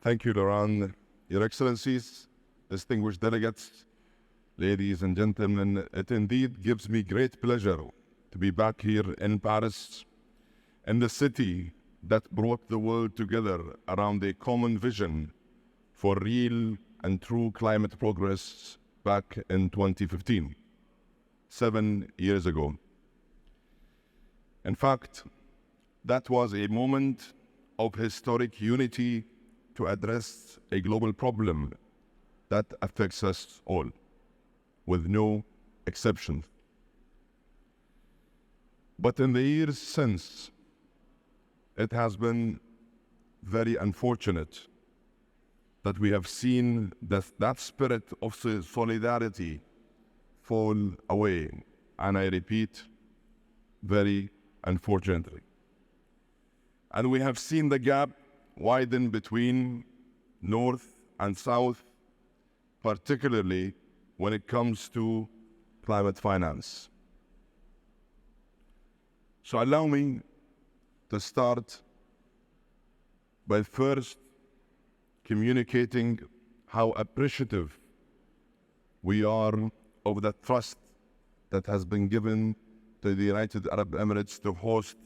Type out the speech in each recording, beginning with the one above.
Thank you, Laurent. Your Excellencies, distinguished delegates, ladies and gentlemen, it indeed gives me great pleasure to be back here in Paris, in the city that brought the world together around a common vision for real and true climate progress back in 2015, 7 years ago. In fact, that was a moment of historic unity to address a global problem that affects us all, with no exception. But in the years since, it has been very unfortunate that we have seen that spirit of solidarity fall away, and I repeat, very unfortunately. And we have seen the gap widen between North and South, particularly when it comes to climate finance. So allow me to start by first communicating how appreciative we are of the trust that has been given to the United Arab Emirates to host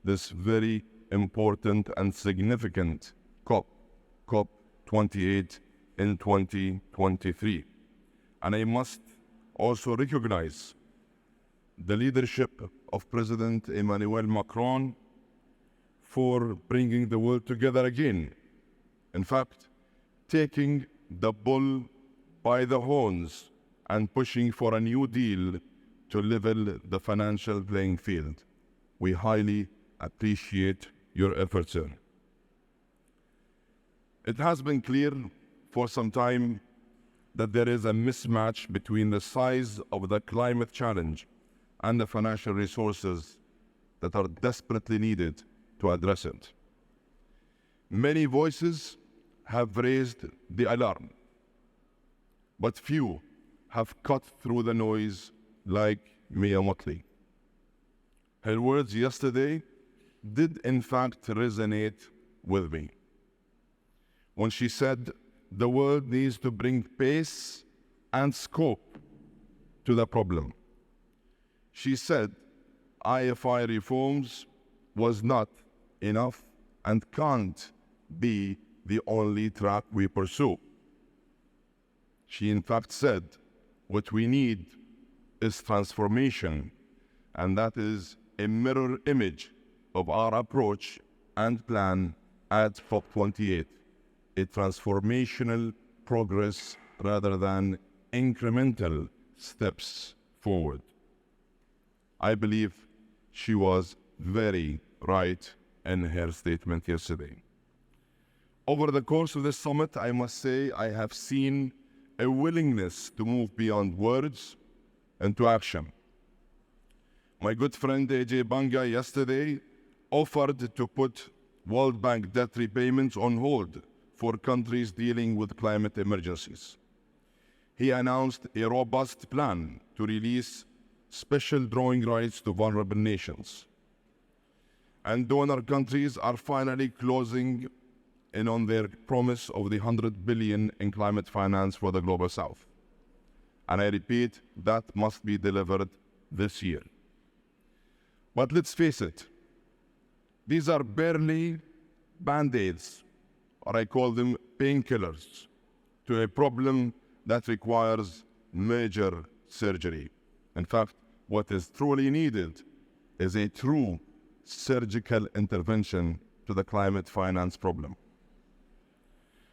this very important and significant COP28 in 2023. And I must also recognize the leadership of President Emmanuel Macron for bringing the world together again. In fact, taking the bull by the horns and pushing for a new deal to level the financial playing field. We highly appreciate your efforts, sir. It has been clear for some time that there is a mismatch between the size of the climate challenge and the financial resources that are desperately needed to address it. Many voices have raised the alarm, but few have cut through the noise like Mia Mottley. Her words yesterday did in fact resonate with me when she said the world needs to bring pace and scope to the problem. She said IFI reforms was not enough and can't be the only track we pursue. She in fact said what we need is transformation, and that is a mirror image of our approach and plan at COP28, a transformational progress rather than incremental steps forward. I believe she was very right in her statement yesterday. Over the course of this summit, I must say I have seen a willingness to move beyond words into action. My good friend AJ Banga yesterday offered to put World Bank debt repayments on hold for countries dealing with climate emergencies. He announced a robust plan to release special drawing rights to vulnerable nations. And donor countries are finally closing in on their promise of the $100 billion in climate finance for the Global South. And I repeat, that must be delivered this year. But let's face it, these are barely band-aids, or I call them painkillers, to a problem that requires major surgery. In fact, what is truly needed is a true surgical intervention to the climate finance problem.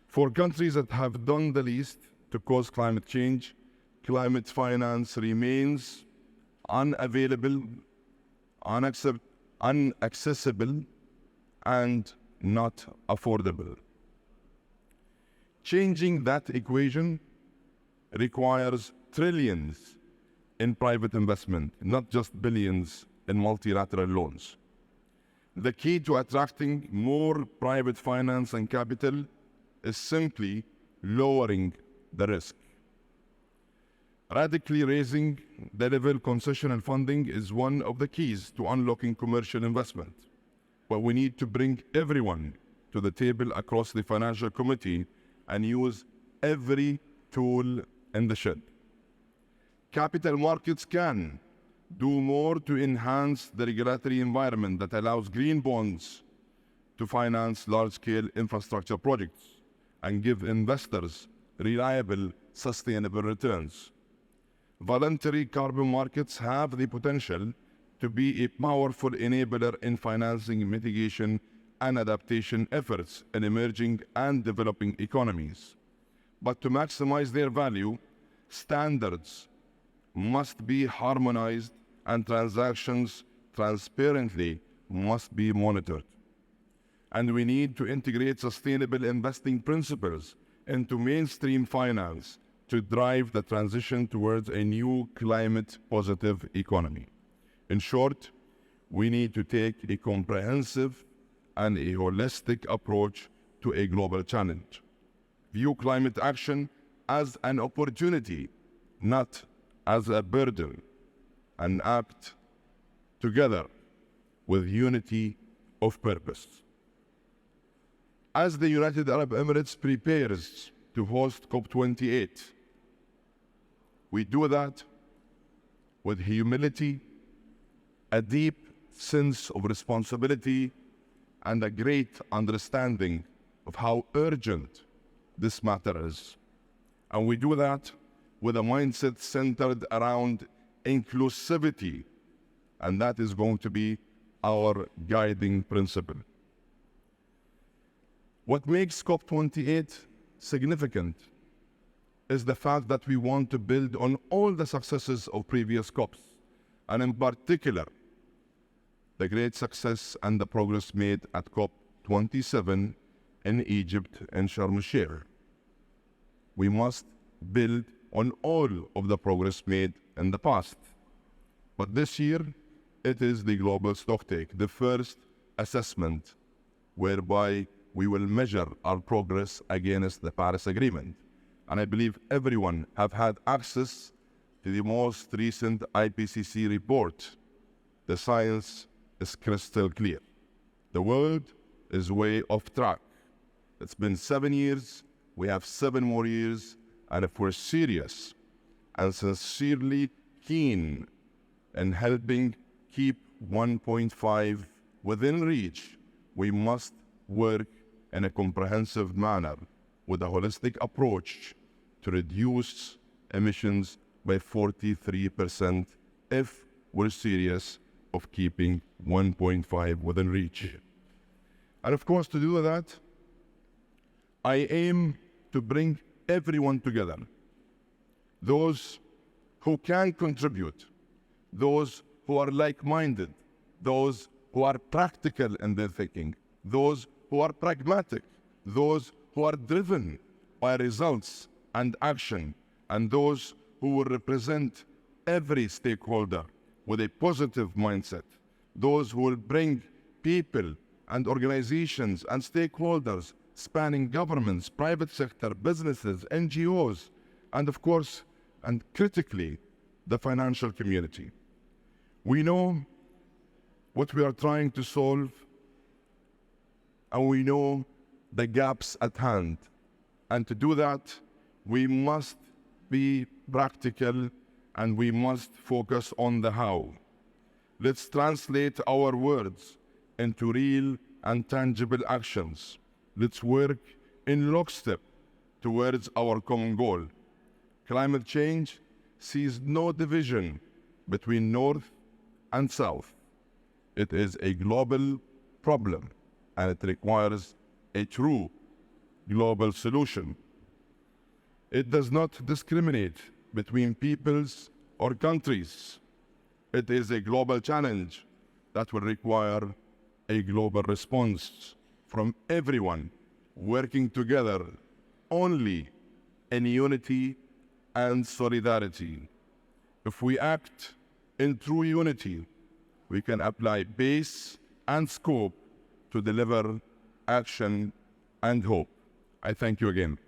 For countries that have done the least to cause climate change, climate finance remains unavailable, inaccessible, and not affordable. Changing that equation requires trillions in private investment, not just billions in multilateral loans. The key to attracting more private finance and capital is simply lowering the risk. Radically raising the level concessional funding is one of the keys to unlocking commercial investment. But we need to bring everyone to the table across the financial committee and use every tool in the shed. Capital markets can do more to enhance the regulatory environment that allows green bonds to finance large-scale infrastructure projects and give investors reliable, sustainable returns. Voluntary carbon markets have the potential to be a powerful enabler in financing mitigation and adaptation efforts in emerging and developing economies. But to maximize their value, standards must be harmonized and transactions transparently must be monitored. And we need to integrate sustainable investing principles into mainstream finance to drive the transition towards a new climate-positive economy. In short, we need to take a comprehensive and a holistic approach to a global challenge. View climate action as an opportunity, not as a burden, and act together with unity of purpose. As the United Arab Emirates prepares to host COP28, we do that with humility, a deep sense of responsibility, and a great understanding of how urgent this matter is. And we do that with a mindset centered around inclusivity, and that is going to be our guiding principle. What makes COP28 significant is the fact that we want to build on all the successes of previous COPs, and in particular, the great success and the progress made at COP27 in Egypt and Sharm el-Sheikh. We must build on all of the progress made in the past. But this year, it is the global stocktake, the first assessment whereby we will measure our progress against the Paris Agreement. And I believe everyone have had access to the most recent IPCC report. The science is crystal clear. The world is way off track. It's been 7 years, we have 7 more years, and if we're serious and sincerely keen in helping keep 1.5 within reach, we must work in a comprehensive manner with a holistic approach to reduce emissions by 43% if we're serious of keeping 1.5 within reach. And of course, to do that, I aim to bring everyone together. Those who can contribute, those who are like-minded, those who are practical in their thinking, those who are pragmatic, those who are driven by results and action, and those who will represent every stakeholder with a positive mindset, those who will bring people and organizations and stakeholders spanning governments, private sector, businesses, NGOs, and of course, and critically, the financial community. We know what we are trying to solve, and we know the gaps at hand. And to do that, we must be practical and we must focus on the how. Let's translate our words into real and tangible actions. Let's work in lockstep towards our common goal. Climate change sees no division between North and South. It is a global problem, and it requires a true global solution. It does not discriminate between peoples or countries. It is a global challenge that will require a global response from everyone working together only in unity and solidarity. If we act in true unity, we can apply base and scope to deliver action and hope. I thank you again.